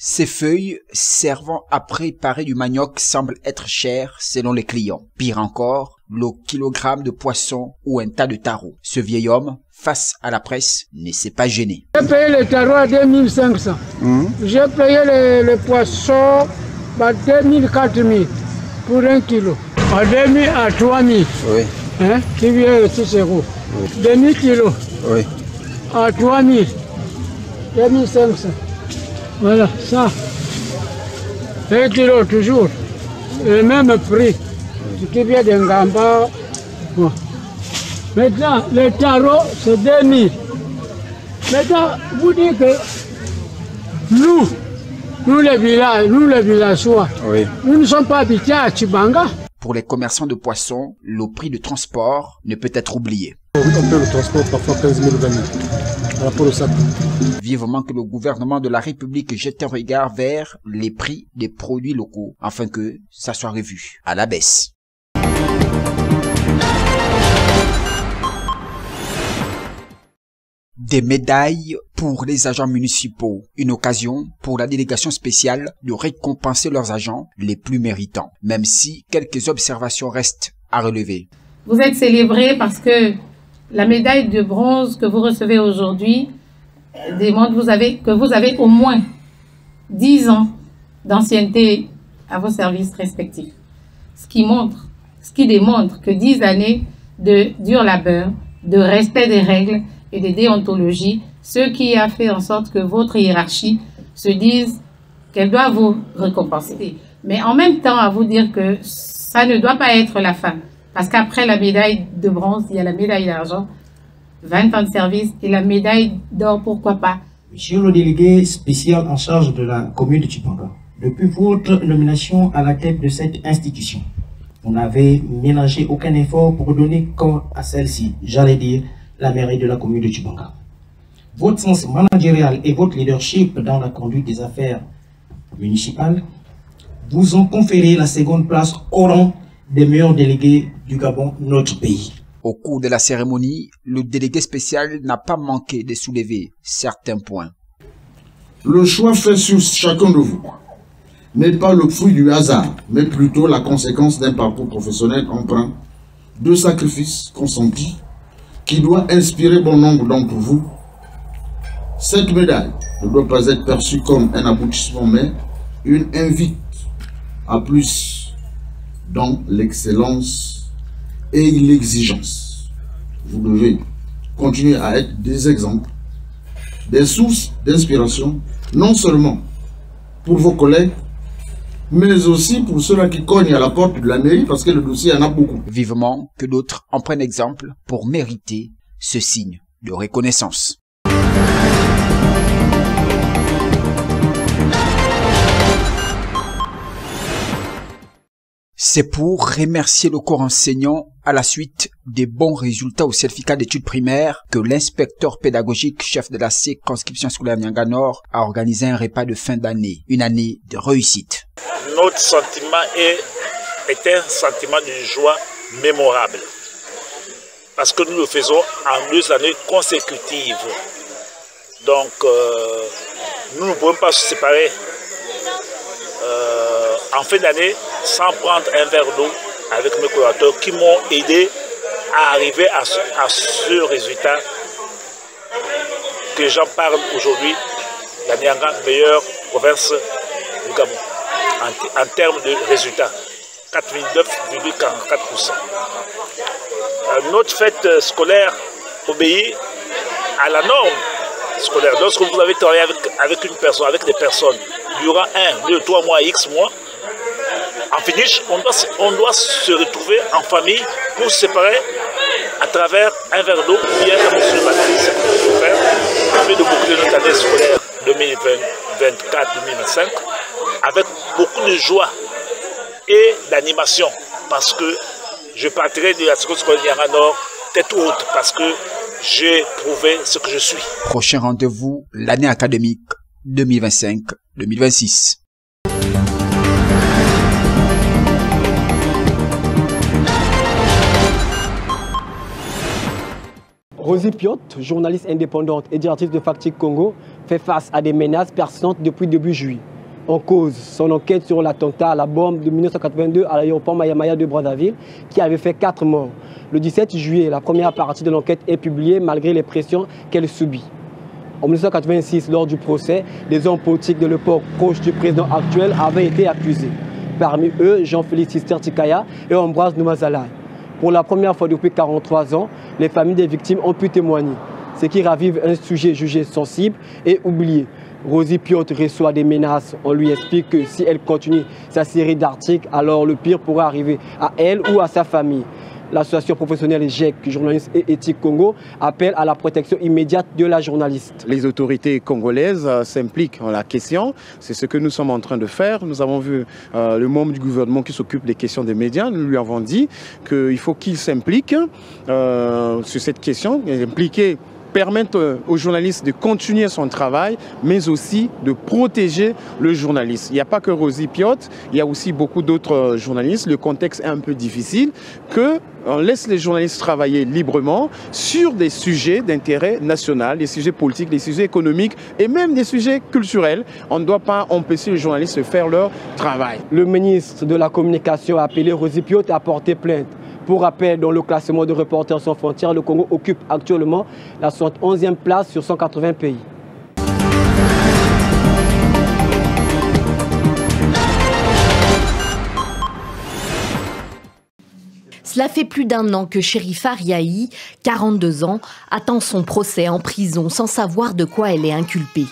Ces feuilles servant à préparer du manioc semblent être chères selon les clients. Pire encore, le kilogramme de poisson ou un tas de tarots. Ce vieil homme, face à la presse, ne s'est pas gêné. J'ai payé le tarot à 2500. J'ai payé le poisson à 2000, 4000 pour 1 kilo. À 2000 à 3000. Oui. Hein, qui vient de 6 euros. Oui. 2000 kilos. Oui. À 3000. 2500. Voilà, ça. 1 kilo toujours. Le même prix. Ce qui vient d'un gamba. Bon. Maintenant, le tarot, c'est 2000. Maintenant, vous dites que nous les villageois, oui, nous ne sommes pas habitués à Tchibanga. Pour les commerçants de poissons, le prix de transport ne peut être oublié. On paie le transport parfois 15 000 ou 20 000 par rapport au sac. Vivement que le gouvernement de la République jette un regard vers les prix des produits locaux afin que ça soit revu à la baisse. Des médailles pour les agents municipaux, une occasion pour la délégation spéciale de récompenser leurs agents les plus méritants, même si quelques observations restent à relever. Vous êtes célébrés parce que la médaille de bronze que vous recevez aujourd'hui démontre que vous avez au moins 10 ans d'ancienneté à vos services respectifs. Ce qui démontre que 10 années de dur labeur, de respect des règles et de déontologie, ce qui a fait en sorte que votre hiérarchie se dise qu'elle doit vous récompenser. Mais en même temps, à vous dire que ça ne doit pas être la fin. Parce qu'après la médaille de bronze, il y a la médaille d'argent, 20 ans de service, et la médaille d'or, pourquoi pas. Monsieur le délégué spécial en charge de la commune de Tchibanga, depuis votre nomination à la tête de cette institution, vous n'avez ménagé aucun effort pour donner corps à celle-ci, j'allais dire, la mairie de la commune de Tchibanga. Votre sens managérial et votre leadership dans la conduite des affaires municipales vous ont conféré la seconde place au rang des meilleurs délégués du Gabon, notre pays. Au cours de la cérémonie, le délégué spécial n'a pas manqué de soulever certains points. Le choix fait sur chacun de vous n'est pas le fruit du hasard, mais plutôt la conséquence d'un parcours professionnel empreint de sacrifices consentis qui doit inspirer bon nombre d'entre vous. Cette médaille ne doit pas être perçue comme un aboutissement, mais une invite à plus dans l'excellence et l'exigence. Vous devez continuer à être des exemples, des sources d'inspiration, non seulement pour vos collègues, mais aussi pour ceux-là qui cognent à la porte de la mairie, parce que le dossier en a beaucoup. Vivement que d'autres en prennent exemple pour mériter ce signe de reconnaissance. C'est pour remercier le corps enseignant à la suite des bons résultats au certificat d'études primaires que l'inspecteur pédagogique chef de la circonscription scolaire Nyanga Nord a organisé un repas de fin d'année, une année de réussite. Notre sentiment est un sentiment de joie mémorable parce que nous le faisons en 2 années consécutives. Donc nous ne pouvons pas se séparer en fin d'année sans prendre un verre d'eau avec mes collaborateurs qui m'ont aidé à arriver à ce résultat que j'en parle aujourd'hui, la Nyanga, meilleure province du Gabon en termes de résultats, 89,44%. Notre fête scolaire obéit à la norme scolaire. Lorsque vous avez travaillé avec une personne, avec des personnes, durant 1, 2, 3 mois, X mois, en finish, on doit se retrouver en famille pour se séparer à travers un verre d'eau ou bien un morceau de banane. C'est ce qu'il faut faire afin de boucler notre année scolaire 2024-2025 avec beaucoup de joie et d'animation parce que je partirai de la circonscription scolaire Nyanga Nord tête haute parce que j'ai prouvé ce que je suis. Prochain rendez-vous, l'année académique 2025-2026. Rosie Piot, journaliste indépendante et directrice de Fact Check Congo, fait face à des menaces persistantes depuis début juillet. En cause, son enquête sur l'attentat à la bombe de 1982 à l'aéroport Maya-Maya de Brazzaville, qui avait fait 4 morts. Le 17 juillet, la première partie de l'enquête est publiée malgré les pressions qu'elle subit. En 1986, lors du procès, des hommes politiques de l'époque proches du président actuel avaient été accusés. Parmi eux, Jean-Félix Tister-Tikaya et Ambroise Noumazalaï. Pour la première fois depuis 43 ans, les familles des victimes ont pu témoigner, ce qui ravive un sujet jugé sensible et oublié. Rosie Piot reçoit des menaces. On lui explique que si elle continue sa série d'articles, alors le pire pourrait arriver à elle ou à sa famille. L'association professionnelle GEC, Journalistes et Éthique Congo, appelle à la protection immédiate de la journaliste. Les autorités congolaises s'impliquent en la question. C'est ce que nous sommes en train de faire. Nous avons vu le membre du gouvernement qui s'occupe des questions des médias. Nous lui avons dit qu'il faut qu'il s'implique sur cette question, permettre aux journalistes de continuer son travail, mais aussi de protéger le journaliste. Il n'y a pas que Rosie Piot, il y a aussi beaucoup d'autres journalistes. Le contexte est un peu difficile, qu'on laisse les journalistes travailler librement sur des sujets d'intérêt national, des sujets politiques, des sujets économiques et même des sujets culturels. On ne doit pas empêcher les journalistes de faire leur travail. Le ministre de la Communication a appelé Rosie Piot à porter plainte. Pour rappel, dans le classement de Reporters sans frontières, le Congo occupe actuellement la 71e place sur 180 pays. Cela fait plus d'1 an que Chérifa Riahi, 42 ans, attend son procès en prison sans savoir de quoi elle est inculpée.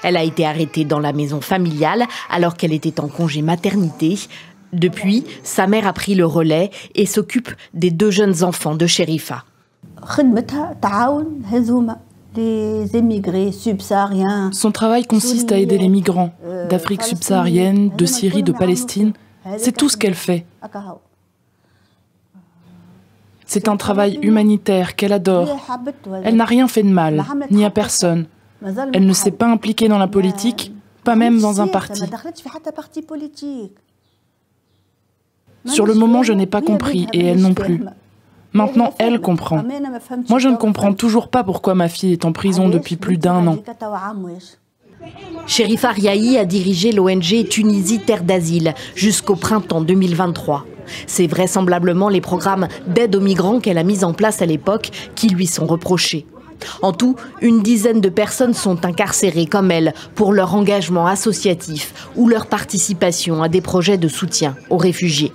Elle a été arrêtée dans la maison familiale alors qu'elle était en congé maternité. Depuis, sa mère a pris le relais et s'occupe des 2 jeunes enfants de Chérifa. Son travail consiste à aider les migrants d'Afrique subsaharienne, de Syrie, de Palestine. C'est tout ce qu'elle fait. C'est un travail humanitaire qu'elle adore. Elle n'a rien fait de mal, ni à personne. Elle ne s'est pas impliquée dans la politique, pas même dans un parti. Sur le moment, je n'ai pas compris, et elle non plus. Maintenant, elle comprend. Moi, je ne comprends toujours pas pourquoi ma fille est en prison depuis plus d'1 an. Chérifa Riahi a dirigé l'ONG Tunisie Terre d'Asile jusqu'au printemps 2023. C'est vraisemblablement les programmes d'aide aux migrants qu'elle a mis en place à l'époque qui lui sont reprochés. En tout, une dizaine de personnes sont incarcérées comme elle pour leur engagement associatif ou leur participation à des projets de soutien aux réfugiés.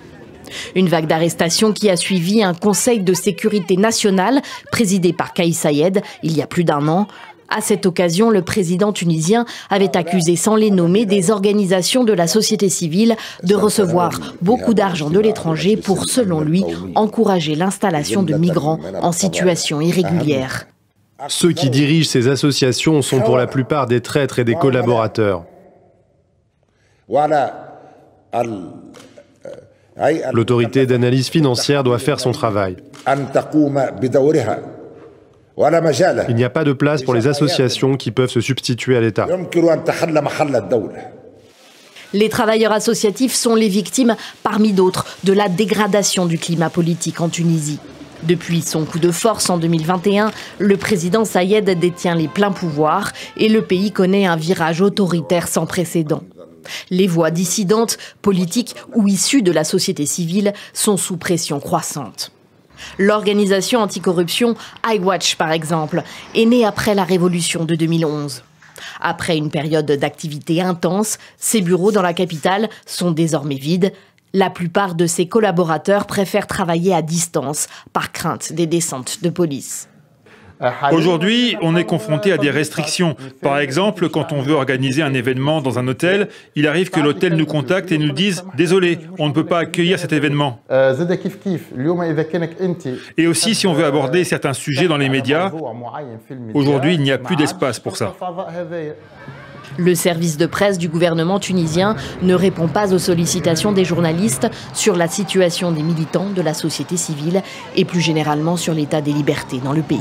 Une vague d'arrestations qui a suivi un conseil de sécurité nationale présidé par Kais Saied il y a plus d'1 an. À cette occasion, le président tunisien avait accusé sans les nommer des organisations de la société civile de recevoir beaucoup d'argent de l'étranger pour, selon lui, encourager l'installation de migrants en situation irrégulière. Ceux qui dirigent ces associations sont pour la plupart des traîtres et des collaborateurs. L'autorité d'analyse financière doit faire son travail. Il n'y a pas de place pour les associations qui peuvent se substituer à l'État. Les travailleurs associatifs sont les victimes, parmi d'autres, de la dégradation du climat politique en Tunisie. Depuis son coup de force en 2021, le président Saied détient les pleins pouvoirs et le pays connaît un virage autoritaire sans précédent. Les voix dissidentes, politiques ou issues de la société civile sont sous pression croissante. L'organisation anticorruption iWatch, par exemple, est née après la révolution de 2011. Après une période d'activité intense, ses bureaux dans la capitale sont désormais vides. La plupart de ses collaborateurs préfèrent travailler à distance par crainte des descentes de police. Aujourd'hui, on est confronté à des restrictions. Par exemple, quand on veut organiser un événement dans un hôtel, il arrive que l'hôtel nous contacte et nous dise « Désolé, on ne peut pas accueillir cet événement ». Et aussi, si on veut aborder certains sujets dans les médias, aujourd'hui, il n'y a plus d'espace pour ça. Le service de presse du gouvernement tunisien ne répond pas aux sollicitations des journalistes sur la situation des militants de la société civile et plus généralement sur l'état des libertés dans le pays.